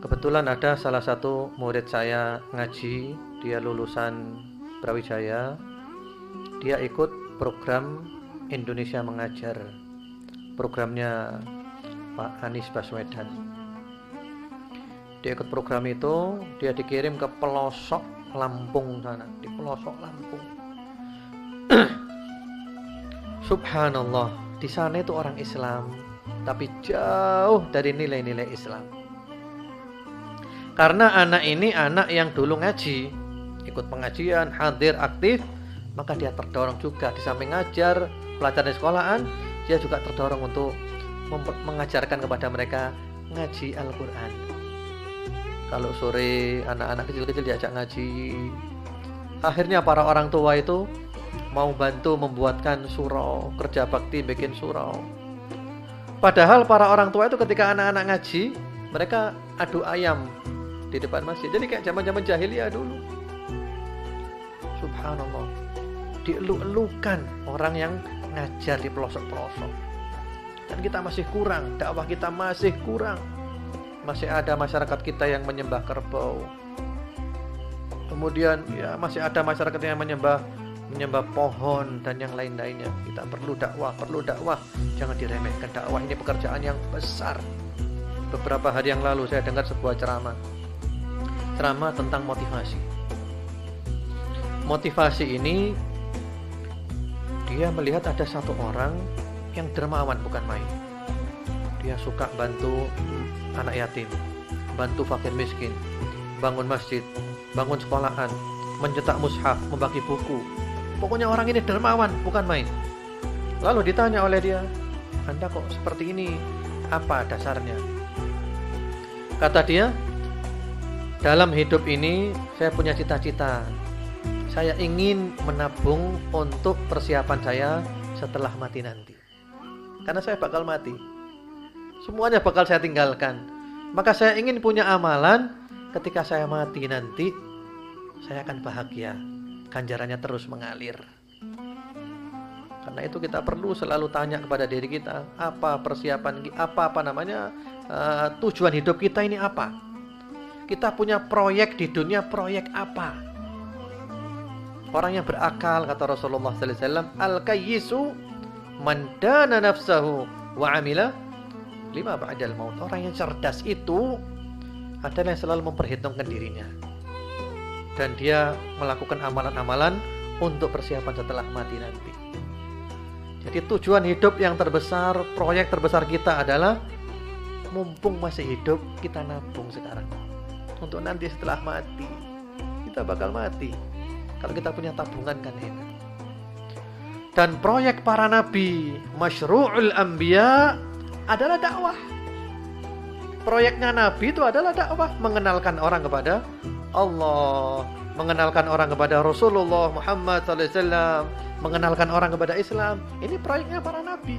Kebetulan ada salah satu murid saya ngaji, dia lulusan Brawijaya. Dia ikut program Indonesia Mengajar, programnya Pak Anies Baswedan. Dia ikut program itu, dia dikirim ke pelosok Lampung sana, di pelosok Lampung. Subhanallah, di sana itu orang Islam, tapi jauh dari nilai-nilai Islam. Karena anak ini anak yang dulu ngaji, ikut pengajian, hadir, aktif, maka dia terdorong juga di samping ngajar pelajaran di sekolahan, dia juga terdorong untuk mengajarkan kepada mereka ngaji Al-Quran. Kalau sore anak-anak kecil-kecil diajak ngaji, akhirnya para orang tua itu mau bantu membuatkan surau, kerja bakti bikin surau. Padahal para orang tua itu ketika anak-anak ngaji, mereka adu ayam di depan masjid. Jadi kayak zaman-zaman jahiliyah dulu. Subhanallah, dielu-elukan orang yang ngajar di pelosok-pelosok. Dan kita masih kurang, dakwah kita masih kurang. Masih ada masyarakat kita yang menyembah kerbau. Kemudian ya masih ada masyarakat yang menyembah pohon dan yang lain-lainnya. Kita perlu dakwah. Jangan diremehkan, dakwah ini pekerjaan yang besar. Beberapa hari yang lalu saya dengar sebuah ceramah tentang motivasi. Motivasi ini dia melihat ada satu orang yang dermawan bukan main. Dia suka bantu anak yatim, bantu fakir miskin, bangun masjid, bangun sekolahan, mencetak mushaf, membagi buku. Pokoknya orang ini dermawan bukan main. Lalu ditanya oleh dia, "Anda kok seperti ini? Apa dasarnya?" Kata dia, "Dalam hidup ini saya punya cita-cita. Saya ingin menabung untuk persiapan saya setelah mati nanti. Karena saya bakal mati. Semuanya bakal saya tinggalkan. Maka saya ingin punya amalan ketika saya mati nanti, saya akan bahagia. Ganjarannya terus mengalir." Karena itu kita perlu selalu tanya kepada diri kita, apa persiapan, tujuan hidup kita ini apa? Kita punya proyek di dunia, proyek apa? Orang yang berakal, kata Rasulullah sallallahu alaihi wasallam, al-kayyisu man dana nafsahu wa amila lima ba'dal maut. Orang yang cerdas itu adalah yang selalu memperhitungkan dirinya dan dia melakukan amalan-amalan untuk persiapan setelah mati nanti. Jadi tujuan hidup yang terbesar, proyek terbesar kita adalah mumpung masih hidup, kita nabung sekarang untuk nanti setelah mati. Kita bakal mati. Kalau kita punya tabungan kan enak. Dan proyek para nabi, masyru'ul anbiya, adalah dakwah. Proyeknya nabi itu adalah dakwah, mengenalkan orang kepada Allah, mengenalkan orang kepada Rasulullah Muhammad SAW, mengenalkan orang kepada Islam. Ini proyeknya para nabi.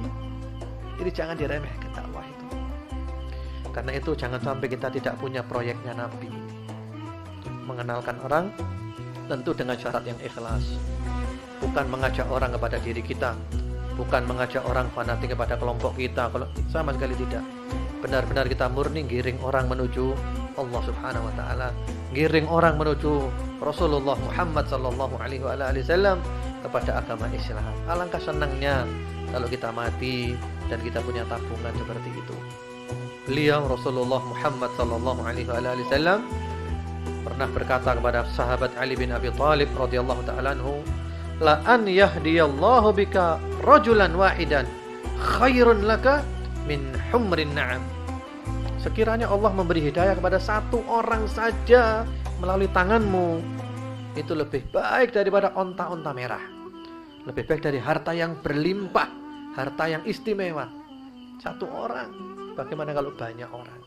Jadi jangan diremehkan dakwah itu. Karena itu jangan sampai kita tidak punya proyeknya nabi. Mengenalkan orang tentu dengan syarat yang ikhlas. Bukan mengajak orang kepada diri kita, bukan mengajak orang fanatik kepada kelompok kita, kalau sama sekali tidak. Benar-benar kita murni giring orang menuju Allah Subhanahu wa taala, giring orang menuju Rasulullah Muhammad sallallahu alaihi wasallam, kepada agama Islam. Alangkah senangnya kalau kita mati dan kita punya tabungan seperti itu. Beliau Rasulullah Muhammad sallallahu alaihi wasallam pernah berkata kepada sahabat Ali bin Abi Thalib radhiyallahu ta'ala anhu, "La an yahdiyallahu bika rajulan wahidan khairun laka min humrin na'am." Sekiranya Allah memberi hidayah kepada satu orang saja melalui tanganmu, itu lebih baik daripada onta-onta merah. Lebih baik dari harta yang berlimpah, harta yang istimewa. Satu orang, bagaimana kalau banyak orang?